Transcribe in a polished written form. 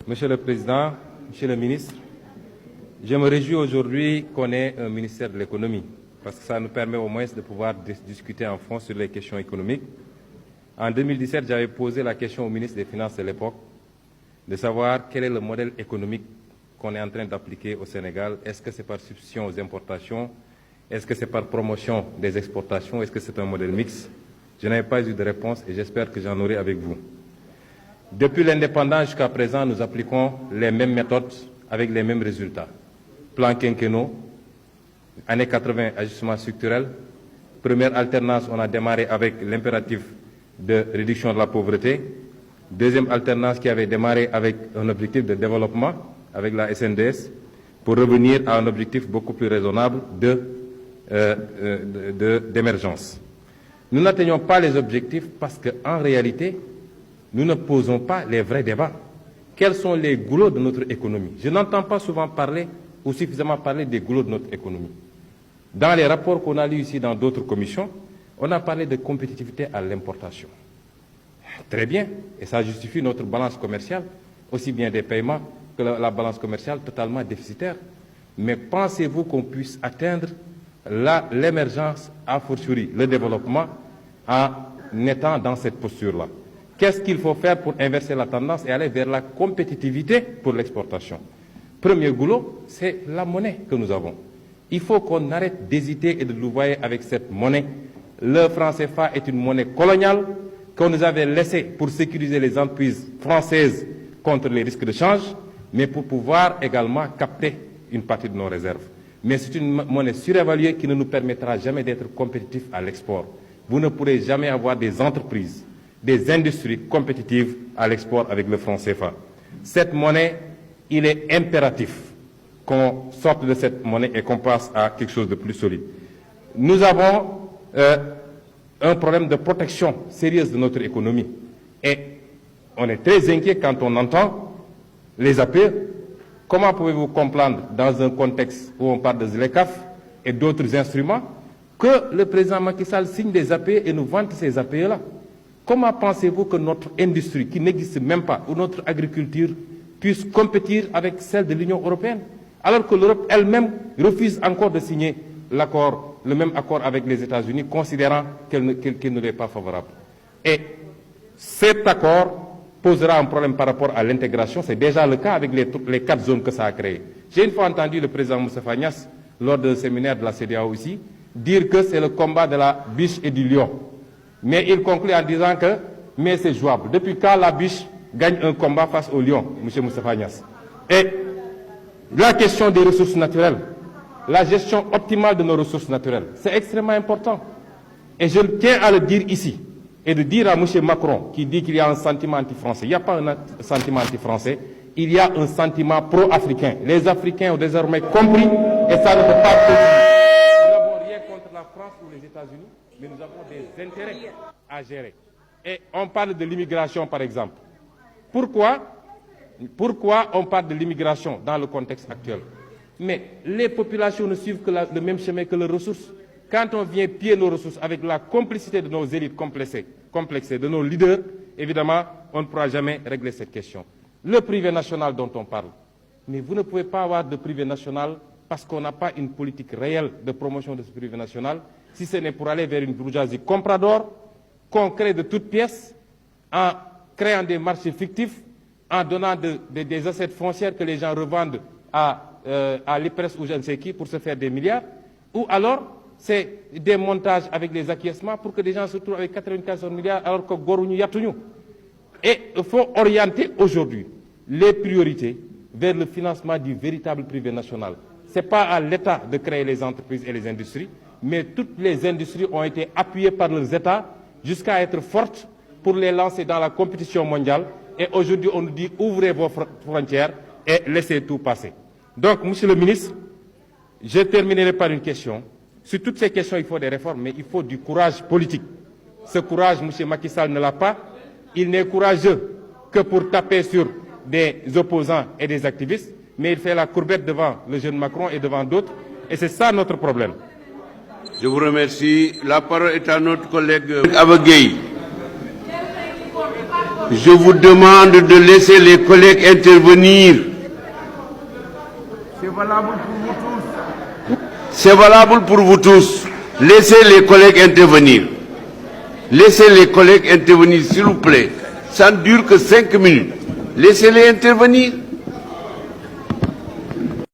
Monsieur le Président, Monsieur le Ministre, je me réjouis aujourd'hui qu'on ait un ministère de l'économie, parce que ça nous permet au moins de pouvoir discuter en fond sur les questions économiques. En 2017, j'avais posé la question au ministre des Finances de l'époque, de savoir quel est le modèle économique qu'on est en train d'appliquer au Sénégal. Est-ce que c'est par substitution aux importations? Est-ce que c'est par promotion des exportations? Est-ce que c'est un modèle mixte? Je n'avais pas eu de réponse et j'espère que j'en aurai avec vous. Depuis l'indépendance jusqu'à présent, nous appliquons les mêmes méthodes avec les mêmes résultats. Plan quinquennaux, années 80, ajustement structurel. Première alternance, on a démarré avec l'impératif de réduction de la pauvreté. Deuxième alternance qui avait démarré avec un objectif de développement, avec la SNDS, pour revenir à un objectif beaucoup plus raisonnable d'émergence. Nous n'atteignons pas les objectifs parce qu'en réalité, nous ne posons pas les vrais débats. Quels sont les goulots de notre économie? Je n'entends pas souvent parler ou suffisamment parler des goulots de notre économie. Dans les rapports qu'on a lus ici dans d'autres commissions, on a parlé de compétitivité à l'importation. Très bien, et ça justifie notre balance commerciale, aussi bien des paiements que la balance commerciale totalement déficitaire. Mais pensez-vous qu'on puisse atteindre l'émergence, a fortiori le développement, en étant dans cette posture-là? Qu'est-ce qu'il faut faire pour inverser la tendance et aller vers la compétitivité pour l'exportation? Premier goulot, c'est la monnaie que nous avons. Il faut qu'on arrête d'hésiter et de louvoyer avec cette monnaie. Le franc CFA est une monnaie coloniale qu'on nous avait laissée pour sécuriser les entreprises françaises contre les risques de change, mais pour pouvoir également capter une partie de nos réserves. Mais c'est une monnaie surévaluée qui ne nous permettra jamais d'être compétitifs à l'export. Vous ne pourrez jamais avoir des entreprises, des industries compétitives à l'export avec le franc CFA. Cette monnaie, il est impératif qu'on sorte de cette monnaie et qu'on passe à quelque chose de plus solide. Nous avons un problème de protection sérieuse de notre économie. Et on est très inquiet quand on entend les APE. Comment pouvez-vous comprendre, dans un contexte où on parle de ZLECAf et d'autres instruments, que le président Macky Sall signe des APE et nous vante ces APE-là? Comment pensez-vous que notre industrie, qui n'existe même pas, ou notre agriculture, puisse compétir avec celle de l'Union européenne, alors que l'Europe elle-même refuse encore de signer le même accord avec les États-Unis, considérant qu'il ne lui est pas favorable. Et cet accord posera un problème par rapport à l'intégration. C'est déjà le cas avec les 4 zones que ça a créées. J'ai une fois entendu le président Moustapha Niasse, lors d'un séminaire de la CEDEAO ici, dire que c'est le combat de la biche et du lion. Mais il conclut en disant que mais c'est jouable. Depuis quand la biche gagne un combat face au lion, M. Moustapha Niasse? Et la question des ressources naturelles, la gestion optimale de nos ressources naturelles, c'est extrêmement important. Et je tiens à le dire ici, et de dire à M. Macron, qui dit qu'il y a un sentiment anti-français. Il n'y a pas un sentiment anti-français, il y a un sentiment pro-africain. Les Africains ont désormais compris, et ça ne peut pas continuer. Nous n'avons rien contre la France ou les États-Unis, mais nous avons des intérêts à gérer. Et on parle de l'immigration, par exemple. Pourquoi on parle de l'immigration dans le contexte actuel? Mais les populations ne suivent que le même chemin que les ressources. Quand on vient piller nos ressources avec la complicité de nos élites complexées, de nos leaders, évidemment, on ne pourra jamais régler cette question. Le privé national dont on parle. Mais vous ne pouvez pas avoir de privé national parce qu'on n'a pas une politique réelle de promotion de ce privé national, si ce n'est pour aller vers une bourgeoisie comprador, qu'on crée de toutes pièces, en créant des marchés fictifs, en donnant des assets foncières que les gens revendent à l'IPRES ou je ne sais qui pour se faire des milliards, ou alors c'est des montages avec des acquiescements pour que des gens se trouvent avec 94 milliards alors que goruñu yatuñu. Et il faut orienter aujourd'hui les priorités vers le financement du véritable privé national. Ce n'est pas à l'État de créer les entreprises et les industries, mais toutes les industries ont été appuyées par leurs États jusqu'à être fortes pour les lancer dans la compétition mondiale. Et aujourd'hui, on nous dit ouvrez vos frontières et laissez tout passer. Donc, Monsieur le ministre, je terminerai par une question. Sur toutes ces questions, il faut des réformes, mais il faut du courage politique. Ce courage, M. Macky Sall ne l'a pas. Il n'est courageux que pour taper sur des opposants et des activistes, mais il fait la courbette devant le jeune Macron et devant d'autres. Et c'est ça notre problème. Je vous remercie. La parole est à notre collègue Abagay. Je vous demande de laisser les collègues intervenir. C'est valable pour vous tous. C'est valable pour vous tous. Laissez les collègues intervenir. Laissez les collègues intervenir, s'il vous plaît. Ça ne dure que 5 minutes. Laissez-les intervenir.